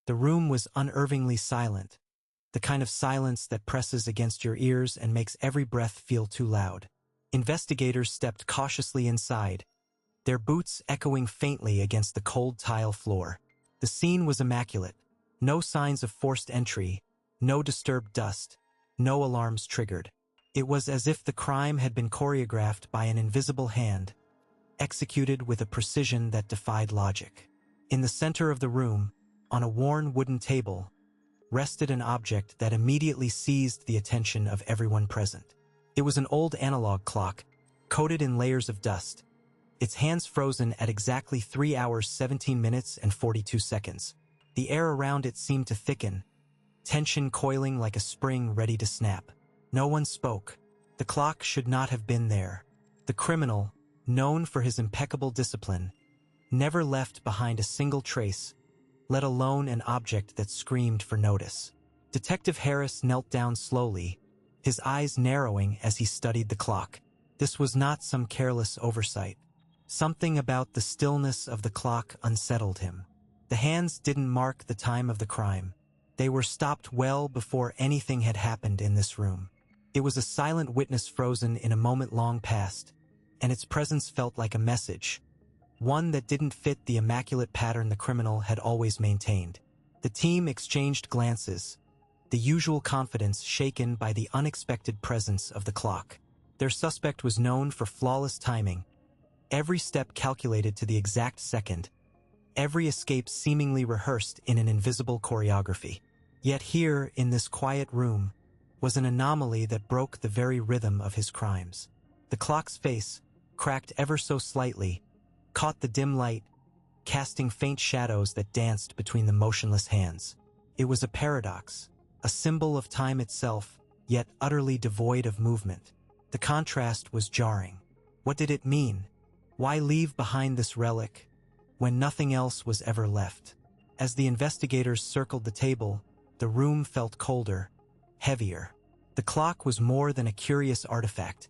The room was unnervingly silent, the kind of silence that presses against your ears and makes every breath feel too loud. Investigators stepped cautiously inside, their boots echoing faintly against the cold tile floor. The scene was immaculate. No signs of forced entry, no disturbed dust, no alarms triggered. It was as if the crime had been choreographed by an invisible hand, executed with a precision that defied logic. In the center of the room, on a worn wooden table, rested an object that immediately seized the attention of everyone present. It was an old analog clock, coated in layers of dust, its hands frozen at exactly 3 hours 17 minutes and 42 seconds. The air around it seemed to thicken, tension coiling like a spring ready to snap. No one spoke. The clock should not have been there. The criminal, known for his impeccable discipline, never left behind a single trace, let alone an object that screamed for notice. Detective Harris knelt down slowly, his eyes narrowing as he studied the clock. This was not some careless oversight. Something about the stillness of the clock unsettled him. The hands didn't mark the time of the crime. They were stopped well before anything had happened in this room. It was a silent witness frozen in a moment long past, and its presence felt like a message, one that didn't fit the immaculate pattern the criminal had always maintained. The team exchanged glances, the usual confidence shaken by the unexpected presence of the clock. Their suspect was known for flawless timing, every step calculated to the exact second, every escape seemingly rehearsed in an invisible choreography. Yet here, in this quiet room, was an anomaly that broke the very rhythm of his crimes. The clock's face, cracked ever so slightly, caught the dim light, casting faint shadows that danced between the motionless hands. It was a paradox, a symbol of time itself, yet utterly devoid of movement. The contrast was jarring. What did it mean? Why leave behind this relic when nothing else was ever left? As the investigators circled the table, the room felt colder, heavier. The clock was more than a curious artifact.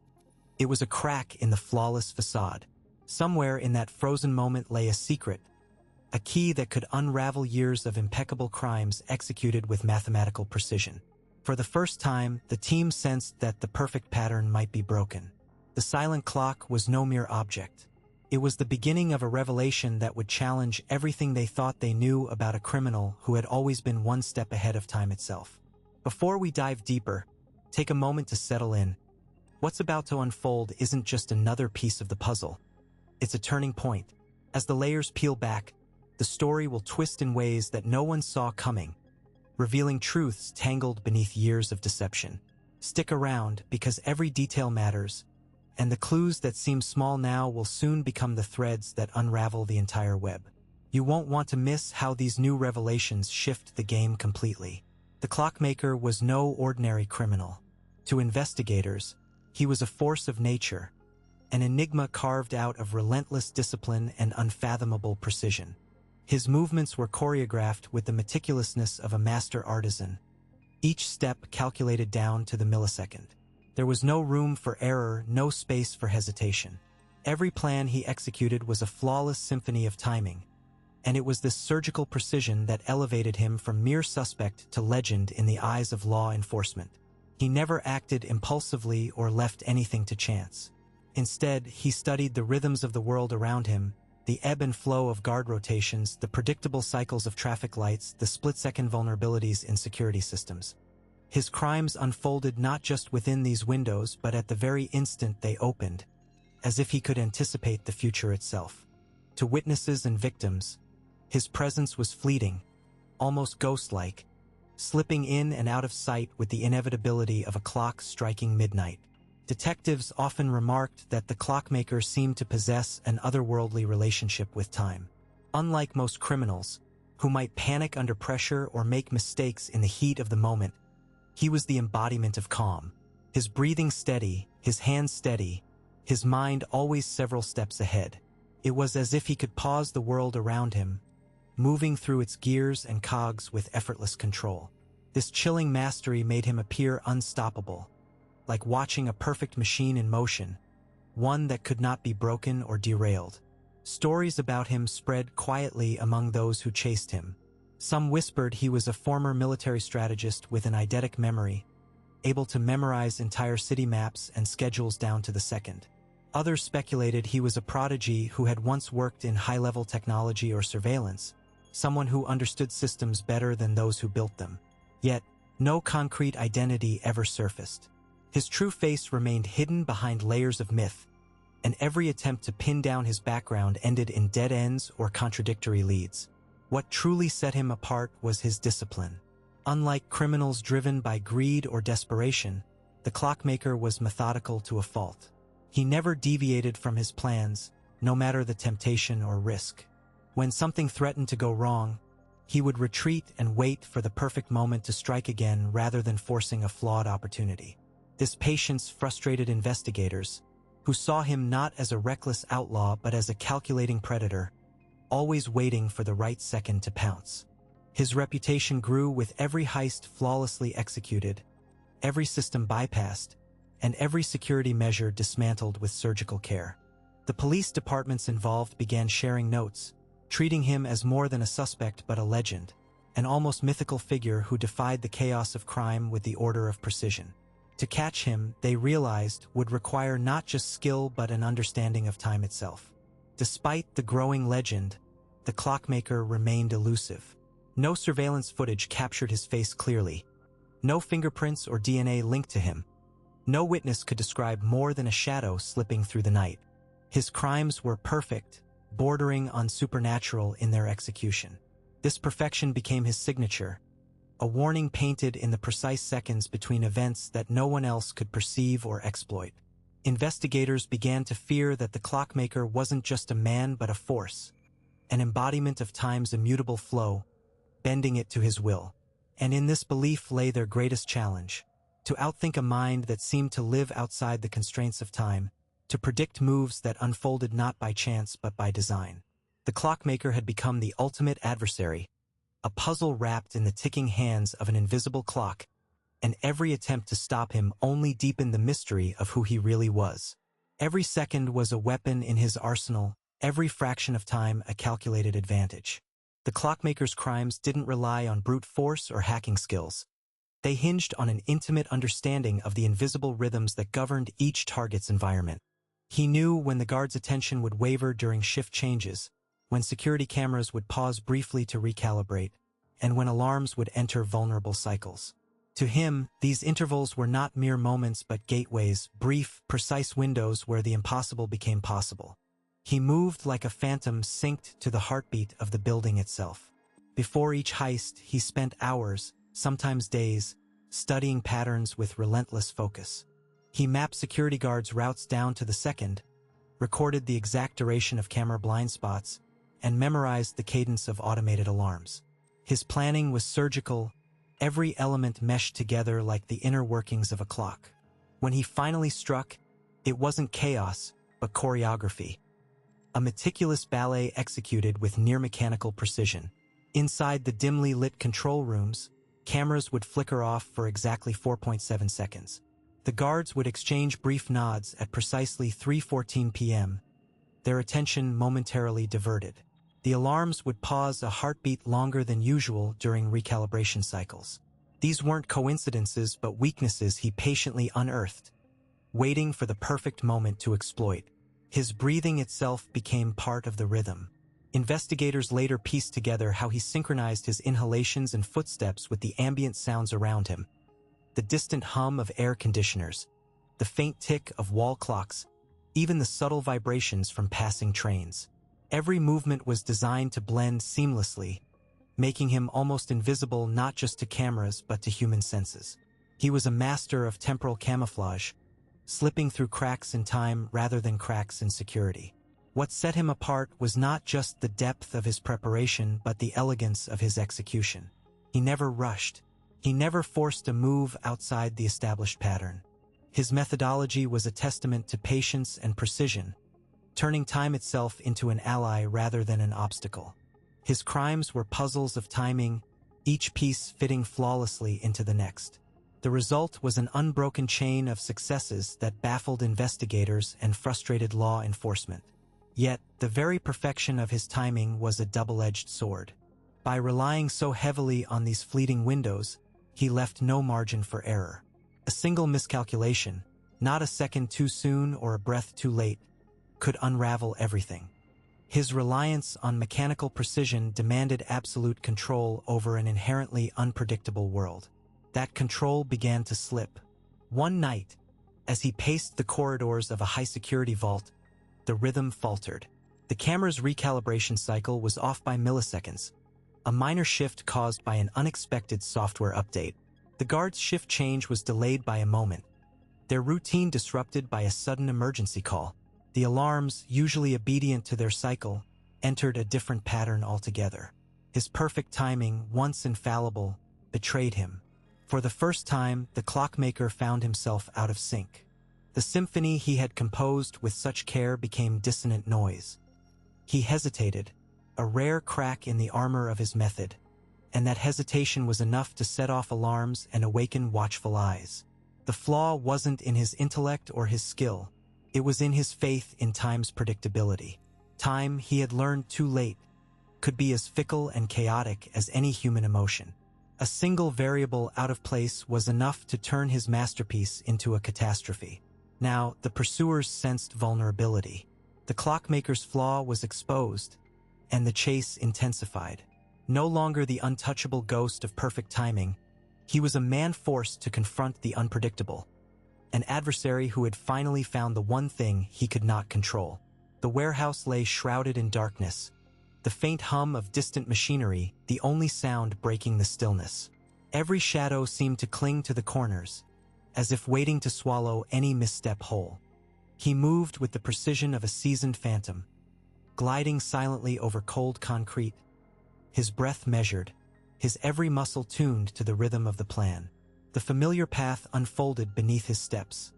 It was a crack in the flawless facade. Somewhere in that frozen moment lay a secret, a key that could unravel years of impeccable crimes executed with mathematical precision. For the first time, the team sensed that the perfect pattern might be broken. The silent clock was no mere object. It was the beginning of a revelation that would challenge everything they thought they knew about a criminal who had always been one step ahead of time itself. Before we dive deeper, take a moment to settle in. What's about to unfold isn't just another piece of the puzzle. It's a turning point. As the layers peel back, the story will twist in ways that no one saw coming, revealing truths tangled beneath years of deception. Stick around, because every detail matters, and the clues that seem small now will soon become the threads that unravel the entire web. You won't want to miss how these new revelations shift the game completely. The clockmaker was no ordinary criminal. To investigators, he was a force of nature, an enigma carved out of relentless discipline and unfathomable precision. His movements were choreographed with the meticulousness of a master artisan, each step calculated down to the millisecond. There was no room for error, no space for hesitation. Every plan he executed was a flawless symphony of timing, and it was this surgical precision that elevated him from mere suspect to legend in the eyes of law enforcement. He never acted impulsively or left anything to chance. Instead, he studied the rhythms of the world around him, the ebb and flow of guard rotations, the predictable cycles of traffic lights, the split-second vulnerabilities in security systems. His crimes unfolded not just within these windows, but at the very instant they opened, as if he could anticipate the future itself. To witnesses and victims, his presence was fleeting, almost ghost-like, slipping in and out of sight with the inevitability of a clock striking midnight. Detectives often remarked that the clockmaker seemed to possess an otherworldly relationship with time. Unlike most criminals, who might panic under pressure or make mistakes in the heat of the moment, he was the embodiment of calm. His breathing steady, his hands steady, his mind always several steps ahead. It was as if he could pause the world around him, moving through its gears and cogs with effortless control. This chilling mastery made him appear unstoppable, like watching a perfect machine in motion, one that could not be broken or derailed. Stories about him spread quietly among those who chased him, Some whispered he was a former military strategist with an eidetic memory, able to memorize entire city maps and schedules down to the second. Others speculated he was a prodigy who had once worked in high-level technology or surveillance, someone who understood systems better than those who built them. Yet, no concrete identity ever surfaced. His true face remained hidden behind layers of myth, and every attempt to pin down his background ended in dead ends or contradictory leads. What truly set him apart was his discipline. Unlike criminals driven by greed or desperation, the clockmaker was methodical to a fault. He never deviated from his plans, no matter the temptation or risk. When something threatened to go wrong, he would retreat and wait for the perfect moment to strike again rather than forcing a flawed opportunity. This patience frustrated investigators, who saw him not as a reckless outlaw but as a calculating predator, always waiting for the right second to pounce. His reputation grew with every heist flawlessly executed, every system bypassed, and every security measure dismantled with surgical care. The police departments involved began sharing notes, treating him as more than a suspect but a legend, an almost mythical figure who defied the chaos of crime with the order of precision. To catch him, they realized, would require not just skill but an understanding of time itself. Despite the growing legend, the clockmaker remained elusive. No surveillance footage captured his face clearly. No fingerprints or DNA linked to him. No witness could describe more than a shadow slipping through the night. His crimes were perfect, bordering on supernatural in their execution. This perfection became his signature, a warning painted in the precise seconds between events that no one else could perceive or exploit. Investigators began to fear that the clockmaker wasn't just a man but a force, an embodiment of time's immutable flow, bending it to his will. And in this belief lay their greatest challenge: to outthink a mind that seemed to live outside the constraints of time, to predict moves that unfolded not by chance but by design. The clockmaker had become the ultimate adversary, a puzzle wrapped in the ticking hands of an invisible clock, and every attempt to stop him only deepened the mystery of who he really was. Every second was a weapon in his arsenal, every fraction of time a calculated advantage. The clockmaker's crimes didn't rely on brute force or hacking skills. They hinged on an intimate understanding of the invisible rhythms that governed each target's environment. He knew when the guard's attention would waver during shift changes, when security cameras would pause briefly to recalibrate, and when alarms would enter vulnerable cycles. To him, these intervals were not mere moments but gateways, brief, precise windows where the impossible became possible. He moved like a phantom synced to the heartbeat of the building itself. Before each heist, he spent hours, sometimes days, studying patterns with relentless focus. He mapped security guards' routes down to the second, recorded the exact duration of camera blind spots, and memorized the cadence of automated alarms. His planning was surgical, every element meshed together like the inner workings of a clock. When he finally struck, it wasn't chaos, but choreography. A meticulous ballet executed with near-mechanical precision. Inside the dimly lit control rooms, cameras would flicker off for exactly 4.7 seconds. The guards would exchange brief nods at precisely 3:14 p.m., their attention momentarily diverted. The alarms would pause a heartbeat longer than usual during recalibration cycles. These weren't coincidences but weaknesses he patiently unearthed, waiting for the perfect moment to exploit. His breathing itself became part of the rhythm. Investigators later pieced together how he synchronized his inhalations and footsteps with the ambient sounds around him. The distant hum of air conditioners, the faint tick of wall clocks, even the subtle vibrations from passing trains. Every movement was designed to blend seamlessly, making him almost invisible not just to cameras but to human senses. He was a master of temporal camouflage, slipping through cracks in time rather than cracks in security. What set him apart was not just the depth of his preparation but the elegance of his execution. He never rushed. He never forced a move outside the established pattern. His methodology was a testament to patience and precision, turning time itself into an ally rather than an obstacle. His crimes were puzzles of timing, each piece fitting flawlessly into the next. The result was an unbroken chain of successes that baffled investigators and frustrated law enforcement. Yet, the very perfection of his timing was a double-edged sword. By relying so heavily on these fleeting windows, he left no margin for error. A single miscalculation, not a second too soon or a breath too late, could unravel everything. His reliance on mechanical precision demanded absolute control over an inherently unpredictable world. That control began to slip. One night, as he paced the corridors of a high-security vault, the rhythm faltered. The camera's recalibration cycle was off by milliseconds, a minor shift caused by an unexpected software update. The guard's shift change was delayed by a moment, their routine disrupted by a sudden emergency call. The alarms, usually obedient to their cycle, entered a different pattern altogether. His perfect timing, once infallible, betrayed him. For the first time, the clockmaker found himself out of sync. The symphony he had composed with such care became dissonant noise. He hesitated, a rare crack in the armor of his method, and that hesitation was enough to set off alarms and awaken watchful eyes. The flaw wasn't in his intellect or his skill. It was in his faith in time's predictability. Time, he had learned too late, could be as fickle and chaotic as any human emotion. A single variable out of place was enough to turn his masterpiece into a catastrophe. Now, the pursuers sensed vulnerability. The clockmaker's flaw was exposed, and the chase intensified. No longer the untouchable ghost of perfect timing, he was a man forced to confront the unpredictable, an adversary who had finally found the one thing he could not control. The warehouse lay shrouded in darkness, the faint hum of distant machinery the only sound breaking the stillness. Every shadow seemed to cling to the corners, as if waiting to swallow any misstep whole. He moved with the precision of a seasoned phantom, gliding silently over cold concrete, his breath measured, his every muscle tuned to the rhythm of the plan. The familiar path unfolded beneath his steps.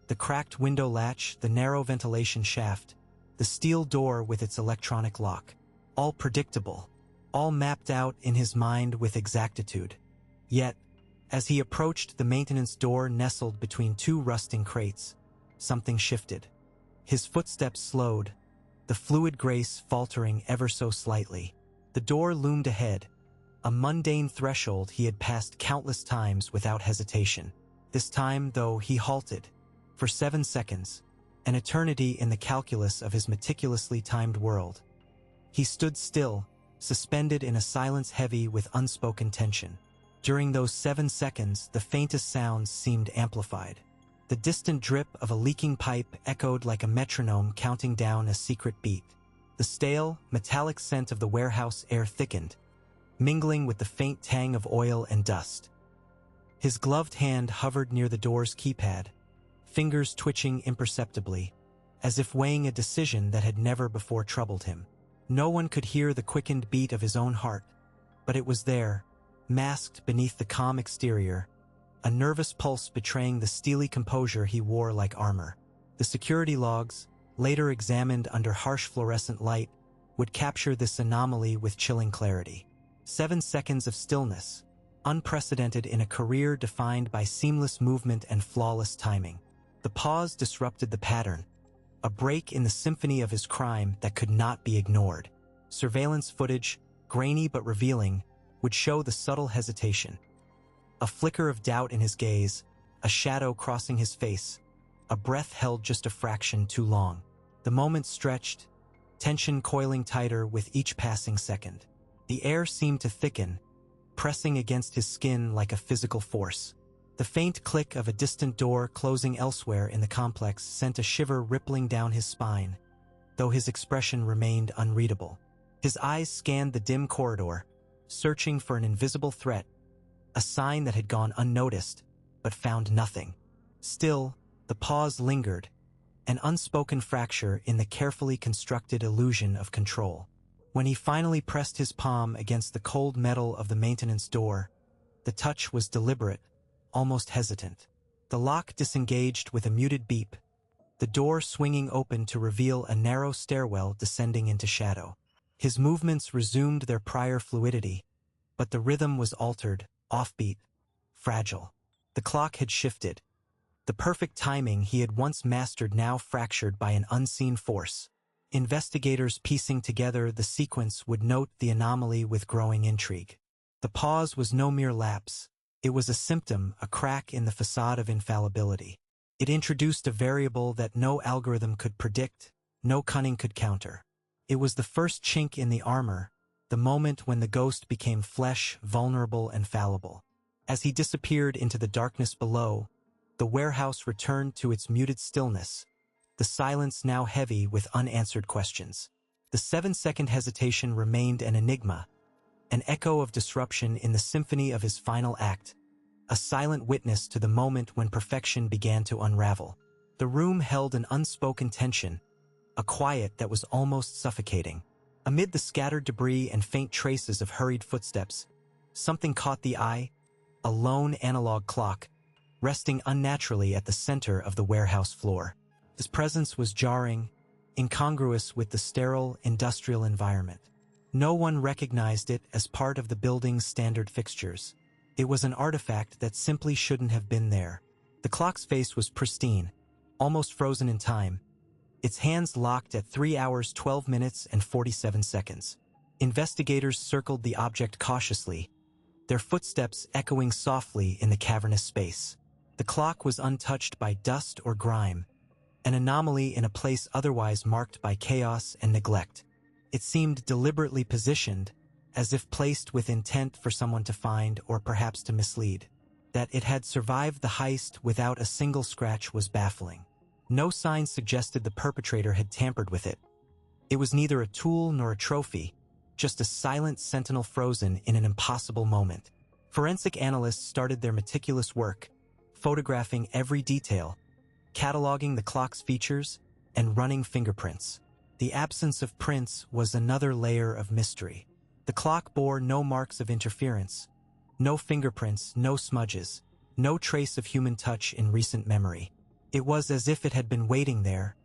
The cracked window latch, the narrow ventilation shaft, the steel door with its electronic lock. All predictable, all mapped out in his mind with exactitude. Yet, as he approached the maintenance door nestled between two rusting crates, something shifted. His footsteps slowed, the fluid grace faltering ever so slightly. The door loomed ahead, a mundane threshold he had passed countless times without hesitation. This time, though, he halted. For 7 seconds, an eternity in the calculus of his meticulously timed world. He stood still, suspended in a silence heavy with unspoken tension. During those 7 seconds, the faintest sounds seemed amplified. The distant drip of a leaking pipe echoed like a metronome counting down a secret beat. The stale, metallic scent of the warehouse air thickened, mingling with the faint tang of oil and dust. His gloved hand hovered near the door's keypad, fingers twitching imperceptibly, as if weighing a decision that had never before troubled him. No one could hear the quickened beat of his own heart, but it was there, masked beneath the calm exterior, a nervous pulse betraying the steely composure he wore like armor. The security logs, later examined under harsh fluorescent light, would capture this anomaly with chilling clarity. 7 seconds of stillness, unprecedented in a career defined by seamless movement and flawless timing. The pause disrupted the pattern, a break in the symphony of his crime that could not be ignored. Surveillance footage, grainy but revealing, would show the subtle hesitation. A flicker of doubt in his gaze, a shadow crossing his face, a breath held just a fraction too long. The moment stretched, tension coiling tighter with each passing second. The air seemed to thicken, pressing against his skin like a physical force. The faint click of a distant door closing elsewhere in the complex sent a shiver rippling down his spine, though his expression remained unreadable. His eyes scanned the dim corridor, searching for an invisible threat, a sign that had gone unnoticed, but found nothing. Still, the pause lingered, an unspoken fracture in the carefully constructed illusion of control. When he finally pressed his palm against the cold metal of the maintenance door, the touch was deliberate, almost hesitant. The lock disengaged with a muted beep, the door swinging open to reveal a narrow stairwell descending into shadow. His movements resumed their prior fluidity, but the rhythm was altered, offbeat, fragile. The clock had shifted. The perfect timing he had once mastered now fractured by an unseen force. Investigators piecing together the sequence would note the anomaly with growing intrigue. The pause was no mere lapse. It was a symptom, a crack in the facade of infallibility. It introduced a variable that no algorithm could predict, no cunning could counter. It was the first chink in the armor, the moment when the ghost became flesh, vulnerable and fallible. As he disappeared into the darkness below, the warehouse returned to its muted stillness, the silence now heavy with unanswered questions. The 7-second hesitation remained an enigma, an echo of disruption in the symphony of his final act, a silent witness to the moment when perfection began to unravel. The room held an unspoken tension, a quiet that was almost suffocating. Amid the scattered debris and faint traces of hurried footsteps, something caught the eye, a lone analog clock, resting unnaturally at the center of the warehouse floor. Its presence was jarring, incongruous with the sterile, industrial environment. No one recognized it as part of the building's standard fixtures. It was an artifact that simply shouldn't have been there. The clock's face was pristine, almost frozen in time, its hands locked at 3 hours 12 minutes and 47 seconds. Investigators circled the object cautiously, their footsteps echoing softly in the cavernous space. The clock was untouched by dust or grime, an anomaly in a place otherwise marked by chaos and neglect. It seemed deliberately positioned, as if placed with intent for someone to find or perhaps to mislead. That it had survived the heist without a single scratch was baffling. No signs suggested the perpetrator had tampered with it. It was neither a tool nor a trophy, just a silent sentinel frozen in an impossible moment. Forensic analysts started their meticulous work, photographing every detail, cataloging the clock's features, and running fingerprints. The absence of prints was another layer of mystery. The clock bore no marks of interference, no fingerprints, no smudges, no trace of human touch in recent memory. It was as if it had been waiting there,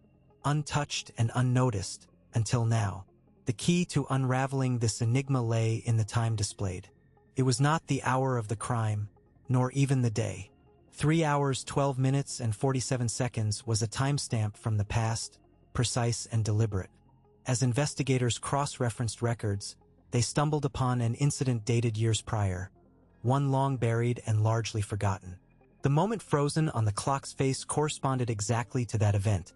untouched and unnoticed, until now. The key to unraveling this enigma lay in the time displayed. It was not the hour of the crime, nor even the day. 3 hours 12 minutes and 47 seconds was a timestamp from the past, precise and deliberate. As investigators cross-referenced records, they stumbled upon an incident dated years prior, one long buried and largely forgotten. The moment frozen on the clock's face corresponded exactly to that event,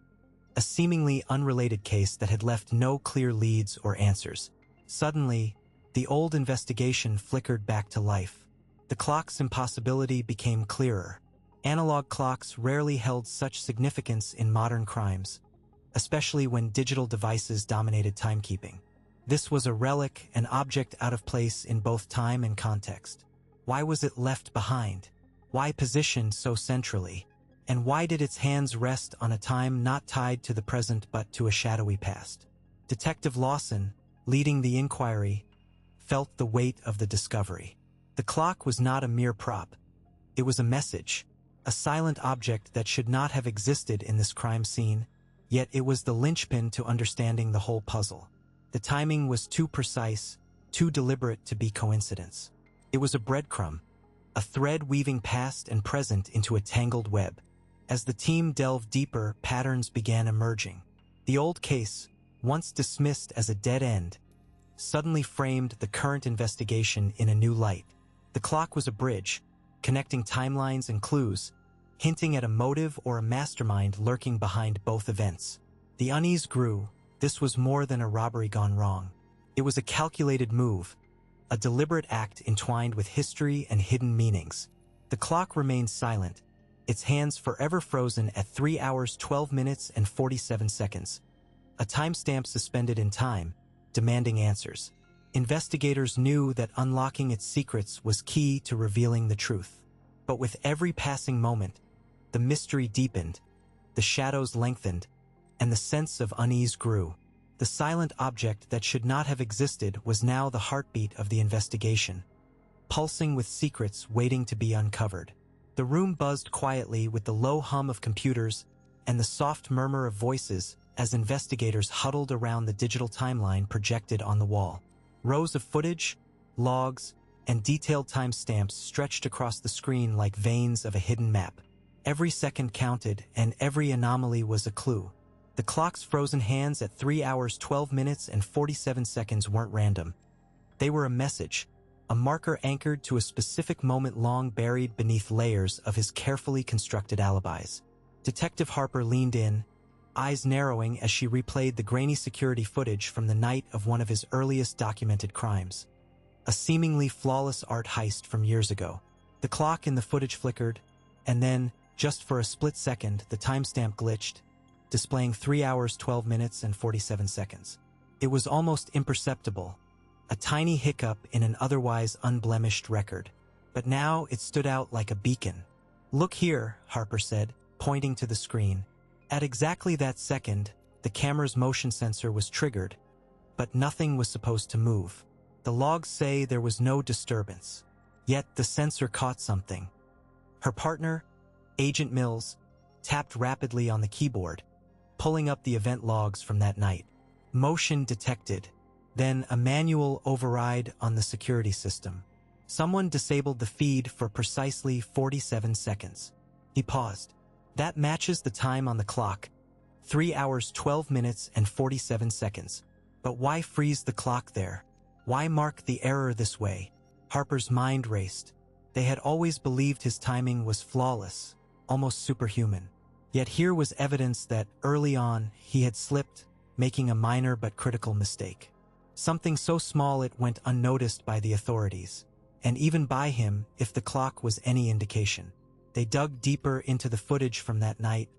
a seemingly unrelated case that had left no clear leads or answers. Suddenly, the old investigation flickered back to life. The clock's impossibility became clearer. Analog clocks rarely held such significance in modern crimes, especially when digital devices dominated timekeeping. This was a relic, an object out of place in both time and context. Why was it left behind? Why positioned so centrally? And why did its hands rest on a time not tied to the present but to a shadowy past? Detective Lawson, leading the inquiry, felt the weight of the discovery. The clock was not a mere prop. It was a message, a silent object that should not have existed in this crime scene, yet it was the linchpin to understanding the whole puzzle. The timing was too precise, too deliberate to be coincidence. It was a breadcrumb, a thread weaving past and present into a tangled web. As the team delved deeper, patterns began emerging. The old case, once dismissed as a dead end, suddenly framed the current investigation in a new light. The clock was a bridge, connecting timelines and clues, hinting at a motive or a mastermind lurking behind both events. The unease grew. This was more than a robbery gone wrong. It was a calculated move, a deliberate act entwined with history and hidden meanings. The clock remained silent, its hands forever frozen at 3 hours 12 minutes and 47 seconds. A timestamp suspended in time, demanding answers. Investigators knew that unlocking its secrets was key to revealing the truth. But with every passing moment, the mystery deepened, the shadows lengthened, and the sense of unease grew. The silent object that should not have existed was now the heartbeat of the investigation, pulsing with secrets waiting to be uncovered. The room buzzed quietly with the low hum of computers and the soft murmur of voices as investigators huddled around the digital timeline projected on the wall. Rows of footage, logs, and detailed timestamps stretched across the screen like veins of a hidden map. Every second counted, and every anomaly was a clue. The clock's frozen hands at 3 hours 12 minutes and 47 seconds weren't random. They were a message, a marker anchored to a specific moment long buried beneath layers of his carefully constructed alibis. Detective Harper leaned in, eyes narrowing as she replayed the grainy security footage from the night of one of his earliest documented crimes. A seemingly flawless art heist from years ago. The clock in the footage flickered, and then, just for a split second, the timestamp glitched, displaying 3 hours 12 minutes and 47 seconds. It was almost imperceptible, a tiny hiccup in an otherwise unblemished record. But now it stood out like a beacon. "Look here," Harper said, pointing to the screen. At exactly that second, the camera's motion sensor was triggered, but nothing was supposed to move. The logs say there was no disturbance. Yet the sensor caught something. Her partner, Agent Mills, tapped rapidly on the keyboard, pulling up the event logs from that night. Motion detected, then a manual override on the security system. Someone disabled the feed for precisely 47 seconds. He paused. That matches the time on the clock, 3 hours 12 minutes and 47 seconds. But why freeze the clock there? Why mark the error this way? Harper's mind raced. They had always believed his timing was flawless, almost superhuman. Yet here was evidence that, early on, he had slipped, making a minor but critical mistake. Something so small it went unnoticed by the authorities, and even by him if the clock was any indication. They dug deeper into the footage from that night,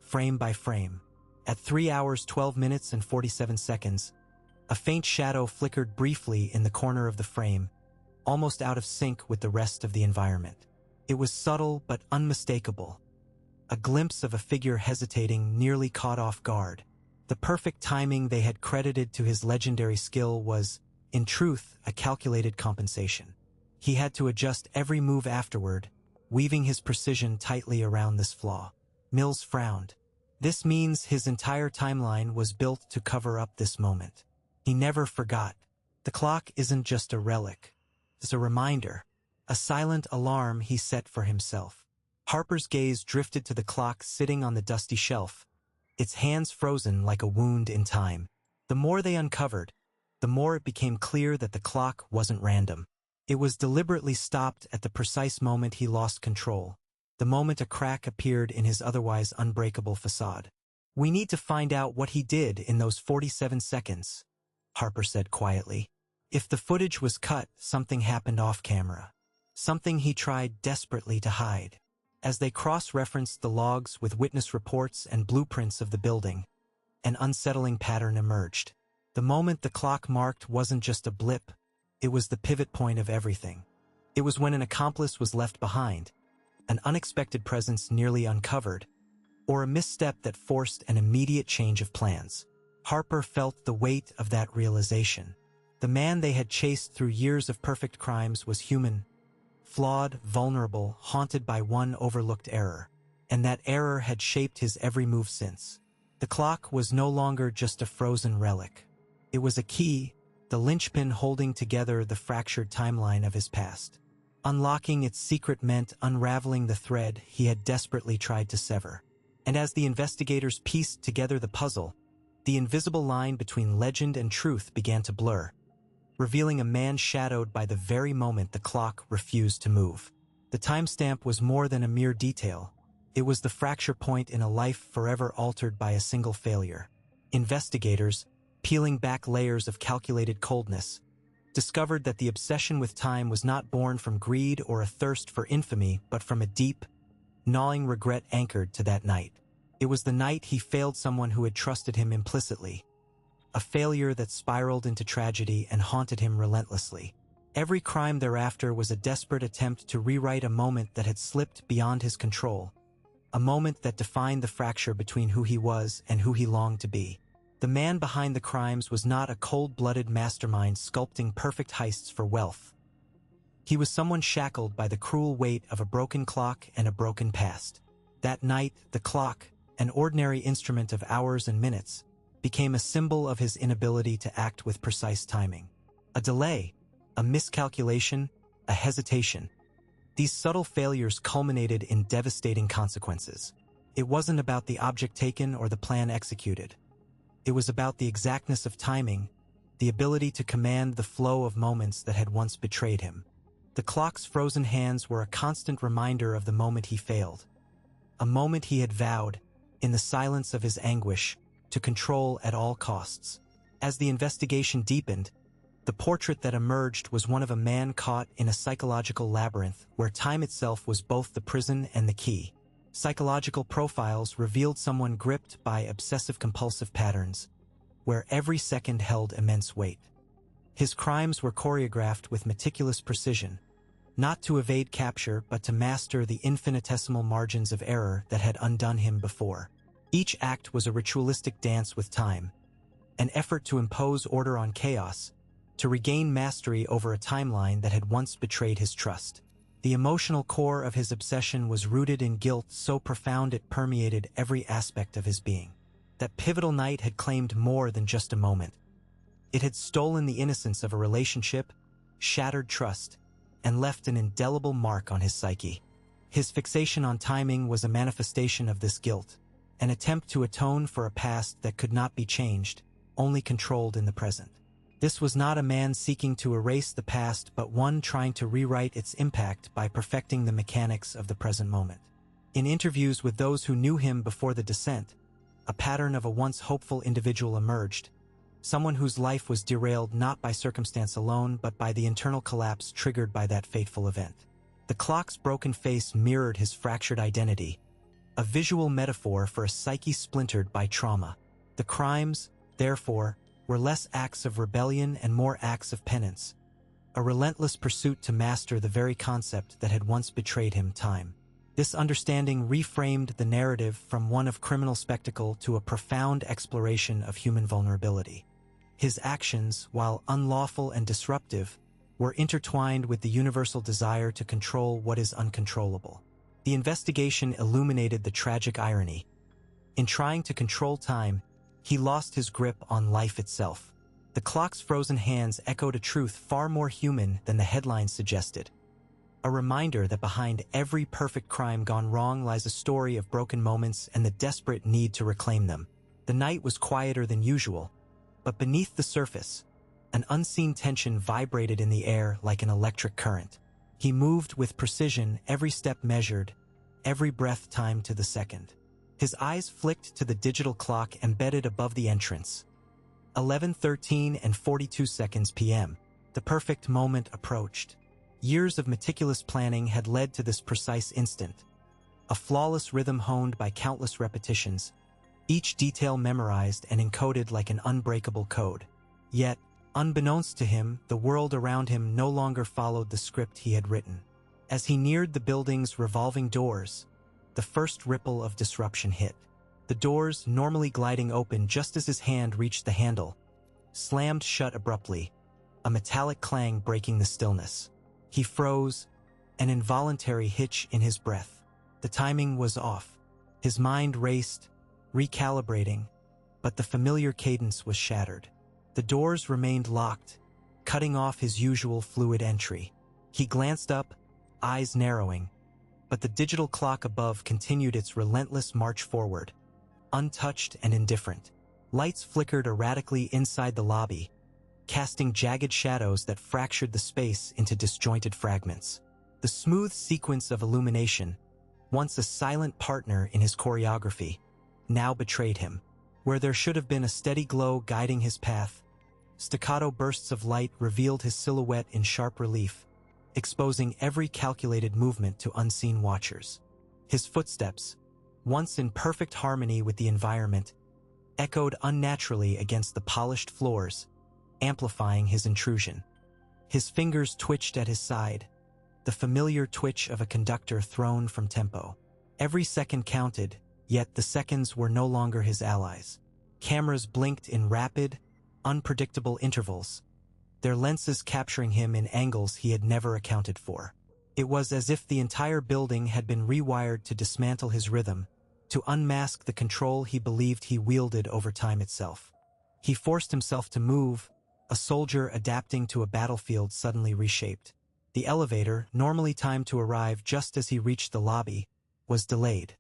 frame by frame. At 3 hours 12 minutes and 47 seconds, a faint shadow flickered briefly in the corner of the frame, almost out of sync with the rest of the environment. It was subtle but unmistakable. A glimpse of a figure hesitating, nearly caught off guard. The perfect timing they had credited to his legendary skill was, in truth, a calculated compensation. He had to adjust every move afterward, weaving his precision tightly around this flaw. Mills frowned. This means his entire timeline was built to cover up this moment. He never forgot. The clock isn't just a relic. It's a reminder, a silent alarm he set for himself. Harper's gaze drifted to the clock sitting on the dusty shelf, its hands frozen like a wound in time. The more they uncovered, the more it became clear that the clock wasn't random. It was deliberately stopped at the precise moment he lost control, the moment a crack appeared in his otherwise unbreakable facade. "We need to find out what he did in those 47 seconds, Harper said quietly. If the footage was cut, something happened off camera. Something he tried desperately to hide. As they cross-referenced the logs with witness reports and blueprints of the building, an unsettling pattern emerged. The moment the clock marked wasn't just a blip, it was the pivot point of everything. It was when an accomplice was left behind, an unexpected presence nearly uncovered, or a misstep that forced an immediate change of plans. Harper felt the weight of that realization. The man they had chased through years of perfect crimes was human, flawed, vulnerable, haunted by one overlooked error. And that error had shaped his every move since. The clock was no longer just a frozen relic. It was a key, the linchpin holding together the fractured timeline of his past. Unlocking its secret meant unraveling the thread he had desperately tried to sever. And as the investigators pieced together the puzzle, the invisible line between legend and truth began to blur, revealing a man shadowed by the very moment the clock refused to move. The timestamp was more than a mere detail. It was the fracture point in a life forever altered by a single failure. Investigators, peeling back layers of calculated coldness, discovered that the obsession with time was not born from greed or a thirst for infamy, but from a deep, gnawing regret anchored to that night. It was the night he failed someone who had trusted him implicitly, a failure that spiraled into tragedy and haunted him relentlessly. Every crime thereafter was a desperate attempt to rewrite a moment that had slipped beyond his control, a moment that defined the fracture between who he was and who he longed to be. The man behind the crimes was not a cold-blooded mastermind sculpting perfect heists for wealth. He was someone shackled by the cruel weight of a broken clock and a broken past. That night, the clock, an ordinary instrument of hours and minutes, became a symbol of his inability to act with precise timing. A delay, a miscalculation, a hesitation. These subtle failures culminated in devastating consequences. It wasn't about the object taken or the plan executed. It was about the exactness of timing, the ability to command the flow of moments that had once betrayed him. The clock's frozen hands were a constant reminder of the moment he failed. A moment he had vowed, in the silence of his anguish, to control at all costs. As the investigation deepened, the portrait that emerged was one of a man caught in a psychological labyrinth where time itself was both the prison and the key. Psychological profiles revealed someone gripped by obsessive-compulsive patterns, where every second held immense weight. His crimes were choreographed with meticulous precision, not to evade capture but to master the infinitesimal margins of error that had undone him before. Each act was a ritualistic dance with time, an effort to impose order on chaos, to regain mastery over a timeline that had once betrayed his trust. The emotional core of his obsession was rooted in guilt so profound it permeated every aspect of his being. That pivotal night had claimed more than just a moment. It had stolen the innocence of a relationship, shattered trust, and left an indelible mark on his psyche. His fixation on timing was a manifestation of this guilt, an attempt to atone for a past that could not be changed, only controlled in the present. This was not a man seeking to erase the past but one trying to rewrite its impact by perfecting the mechanics of the present moment. In interviews with those who knew him before the descent, a pattern of a once hopeful individual emerged, someone whose life was derailed not by circumstance alone but by the internal collapse triggered by that fateful event. The clock's broken face mirrored his fractured identity, a visual metaphor for a psyche splintered by trauma. The crimes, therefore, were less acts of rebellion and more acts of penance, a relentless pursuit to master the very concept that had once betrayed him, time. This understanding reframed the narrative from one of criminal spectacle to a profound exploration of human vulnerability. His actions, while unlawful and disruptive, were intertwined with the universal desire to control what is uncontrollable. The investigation illuminated the tragic irony. In trying to control time, he lost his grip on life itself. The clock's frozen hands echoed a truth far more human than the headlines suggested. A reminder that behind every perfect crime gone wrong lies a story of broken moments and the desperate need to reclaim them. The night was quieter than usual, but beneath the surface, an unseen tension vibrated in the air like an electric current. He moved with precision, every step measured, every breath timed to the second. His eyes flicked to the digital clock embedded above the entrance. 11:13 and 42 seconds p.m. The perfect moment approached. Years of meticulous planning had led to this precise instant. A flawless rhythm honed by countless repetitions, each detail memorized and encoded like an unbreakable code. Yet, unbeknownst to him, the world around him no longer followed the script he had written. As he neared the building's revolving doors, the first ripple of disruption hit. The doors, normally gliding open just as his hand reached the handle, slammed shut abruptly, a metallic clang breaking the stillness. He froze, an involuntary hitch in his breath. The timing was off. His mind raced, recalibrating, but the familiar cadence was shattered. The doors remained locked, cutting off his usual fluid entry. He glanced up, eyes narrowing, but the digital clock above continued its relentless march forward, untouched and indifferent. Lights flickered erratically inside the lobby, casting jagged shadows that fractured the space into disjointed fragments. The smooth sequence of illumination, once a silent partner in his choreography, now betrayed him. Where there should have been a steady glow guiding his path, staccato bursts of light revealed his silhouette in sharp relief, exposing every calculated movement to unseen watchers. His footsteps, once in perfect harmony with the environment, echoed unnaturally against the polished floors, amplifying his intrusion. His fingers twitched at his side, the familiar twitch of a conductor thrown from tempo. Every second counted, yet the seconds were no longer his allies. Cameras blinked in rapid, unpredictable intervals, their lenses capturing him in angles he had never accounted for. It was as if the entire building had been rewired to dismantle his rhythm, to unmask the control he believed he wielded over time itself. He forced himself to move, a soldier adapting to a battlefield suddenly reshaped. The elevator, normally timed to arrive just as he reached the lobby, was delayed.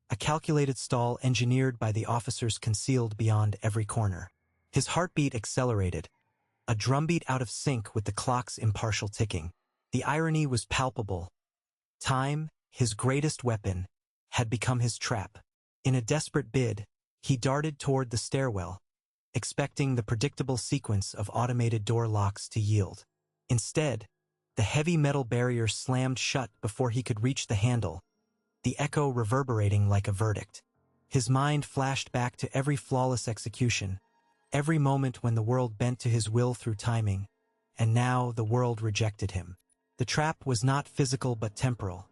a calculated stall engineered by the officers concealed beyond every corner. His heartbeat accelerated, a drumbeat out of sync with the clock's impartial ticking. The irony was palpable. Time, his greatest weapon, had become his trap. In a desperate bid, he darted toward the stairwell, expecting the predictable sequence of automated door locks to yield. Instead, the heavy metal barrier slammed shut before he could reach the handle, the echo reverberating like a verdict. His mind flashed back to every flawless execution, every moment when the world bent to his will through timing, and now the world rejected him. The trap was not physical but temporal,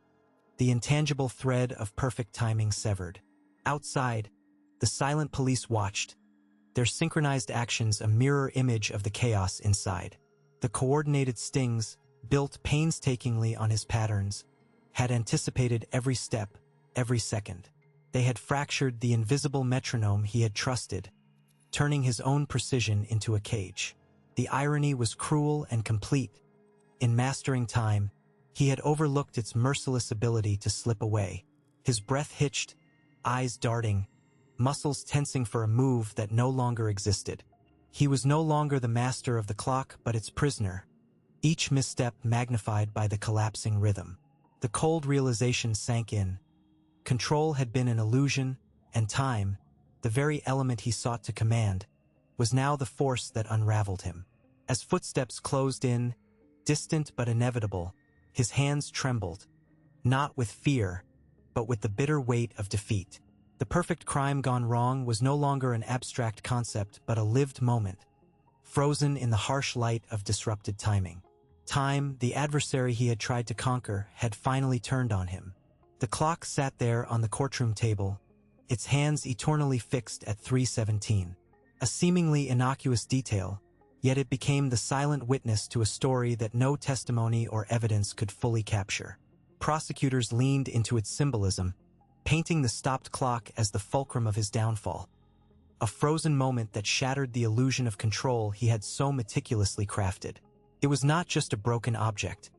the intangible thread of perfect timing severed. Outside, the silent police watched, their synchronized actions a mirror image of the chaos inside. The coordinated stings, built painstakingly on his patterns, had anticipated every step, every second. They had fractured the invisible metronome he had trusted, turning his own precision into a cage. The irony was cruel and complete. In mastering time, he had overlooked its merciless ability to slip away. His breath hitched, eyes darting, muscles tensing for a move that no longer existed. He was no longer the master of the clock, but its prisoner, each misstep magnified by the collapsing rhythm. The cold realization sank in. Control had been an illusion, and time, the very element he sought to command, was now the force that unraveled him. As footsteps closed in, distant but inevitable, his hands trembled, not with fear, but with the bitter weight of defeat. The perfect crime gone wrong was no longer an abstract concept but a lived moment, frozen in the harsh light of disrupted timing. Time, the adversary he had tried to conquer, had finally turned on him. The clock sat there on the courtroom table, its hands eternally fixed at 3:17. A seemingly innocuous detail, yet it became the silent witness to a story that no testimony or evidence could fully capture. Prosecutors leaned into its symbolism, painting the stopped clock as the fulcrum of his downfall. A frozen moment that shattered the illusion of control he had so meticulously crafted. It was not just a broken object.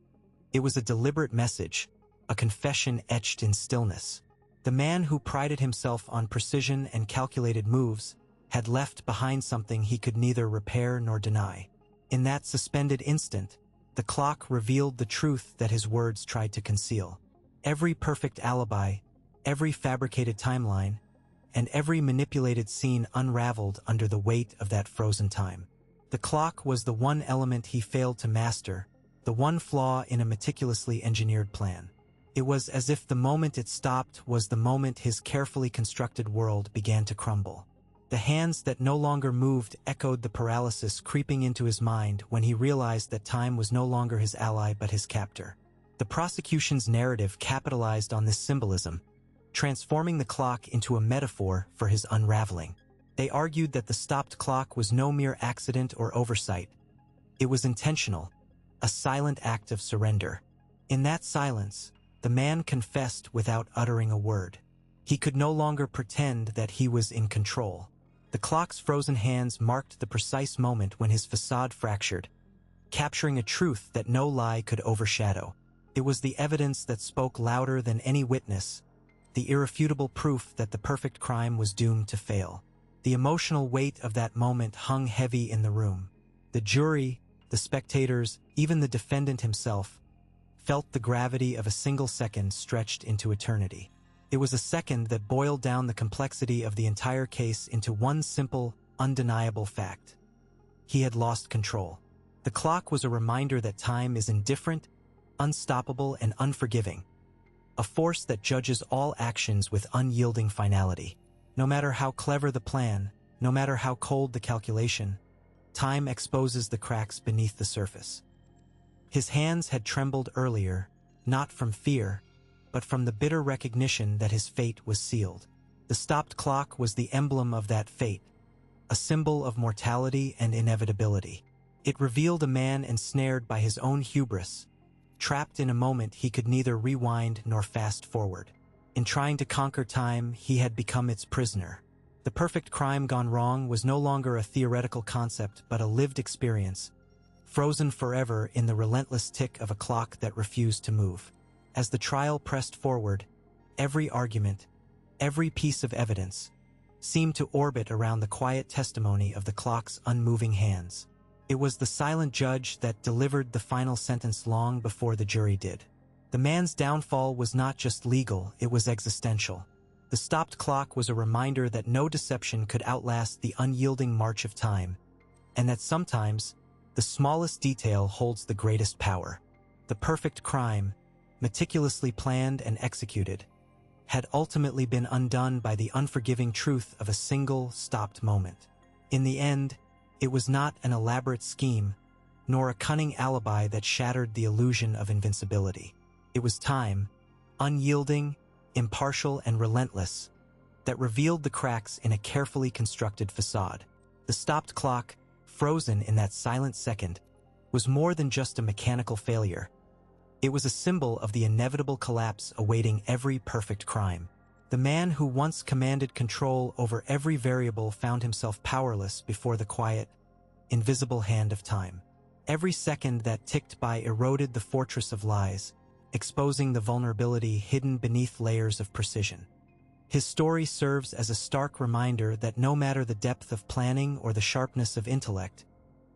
It was a deliberate message, a confession etched in stillness. The man who prided himself on precision and calculated moves had left behind something he could neither repair nor deny. In that suspended instant, the clock revealed the truth that his words tried to conceal. Every perfect alibi, every fabricated timeline, and every manipulated scene unraveled under the weight of that frozen time. The clock was the one element he failed to master, the one flaw in a meticulously engineered plan. It was as if the moment it stopped was the moment his carefully constructed world began to crumble. The hands that no longer moved echoed the paralysis creeping into his mind when he realized that time was no longer his ally but his captor. The prosecution's narrative capitalized on this symbolism, transforming the clock into a metaphor for his unraveling. They argued that the stopped clock was no mere accident or oversight. It was intentional, a silent act of surrender. In that silence, the man confessed without uttering a word. He could no longer pretend that he was in control. The clock's frozen hands marked the precise moment when his facade fractured, capturing a truth that no lie could overshadow. It was the evidence that spoke louder than any witness, the irrefutable proof that the perfect crime was doomed to fail. The emotional weight of that moment hung heavy in the room. The jury, the spectators, even the defendant himself, felt the gravity of a single second stretched into eternity. It was a second that boiled down the complexity of the entire case into one simple, undeniable fact. He had lost control. The clock was a reminder that time is indifferent, unstoppable, and unforgiving, a force that judges all actions with unyielding finality. No matter how clever the plan, no matter how cold the calculation, time exposes the cracks beneath the surface. His hands had trembled earlier, not from fear, but from the bitter recognition that his fate was sealed. The stopped clock was the emblem of that fate, a symbol of mortality and inevitability. It revealed a man ensnared by his own hubris, trapped in a moment he could neither rewind nor fast forward. In trying to conquer time, he had become its prisoner. The perfect crime gone wrong was no longer a theoretical concept but a lived experience, frozen forever in the relentless tick of a clock that refused to move. As the trial pressed forward, every argument, every piece of evidence, seemed to orbit around the quiet testimony of the clock's unmoving hands. It was the silent judge that delivered the final sentence long before the jury did. The man's downfall was not just legal, it was existential. The stopped clock was a reminder that no deception could outlast the unyielding march of time, and that sometimes, the smallest detail holds the greatest power. The perfect crime, meticulously planned and executed, had ultimately been undone by the unforgiving truth of a single, stopped moment. In the end, it was not an elaborate scheme, nor a cunning alibi that shattered the illusion of invincibility. It was time, unyielding, impartial, and relentless, that revealed the cracks in a carefully constructed facade. The stopped clock, frozen in that silent second, was more than just a mechanical failure. It was a symbol of the inevitable collapse awaiting every perfect crime. The man who once commanded control over every variable found himself powerless before the quiet, invisible hand of time. Every second that ticked by eroded the fortress of lies, exposing the vulnerability hidden beneath layers of precision. His story serves as a stark reminder that no matter the depth of planning or the sharpness of intellect,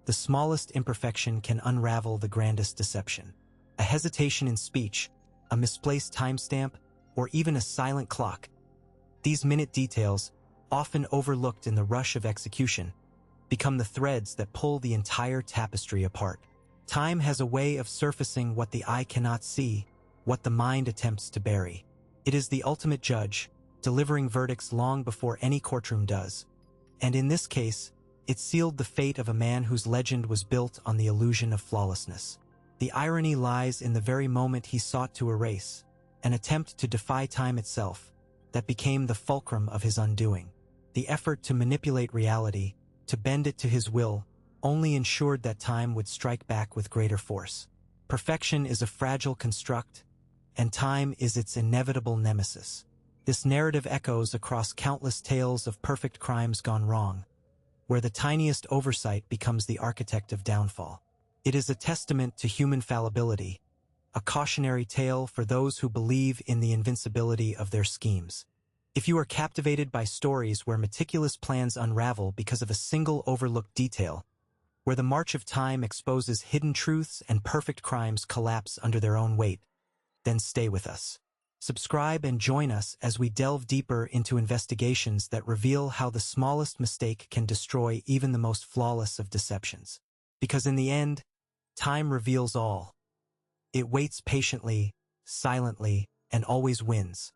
the smallest imperfection can unravel the grandest deception. A hesitation in speech, a misplaced timestamp, or even a silent clock. These minute details, often overlooked in the rush of execution, become the threads that pull the entire tapestry apart. Time has a way of surfacing what the eye cannot see, what the mind attempts to bury. It is the ultimate judge, delivering verdicts long before any courtroom does. And in this case, it sealed the fate of a man whose legend was built on the illusion of flawlessness. The irony lies in the very moment he sought to erase, an attempt to defy time itself, that became the fulcrum of his undoing. The effort to manipulate reality, to bend it to his will, only ensured that time would strike back with greater force. Perfection is a fragile construct, and time is its inevitable nemesis. This narrative echoes across countless tales of perfect crimes gone wrong, where the tiniest oversight becomes the architect of downfall. It is a testament to human fallibility, a cautionary tale for those who believe in the invincibility of their schemes. If you are captivated by stories where meticulous plans unravel because of a single overlooked detail, where the march of time exposes hidden truths and perfect crimes collapse under their own weight, then stay with us. Subscribe and join us as we delve deeper into investigations that reveal how the smallest mistake can destroy even the most flawless of deceptions. Because in the end, time reveals all. It waits patiently, silently, and always wins.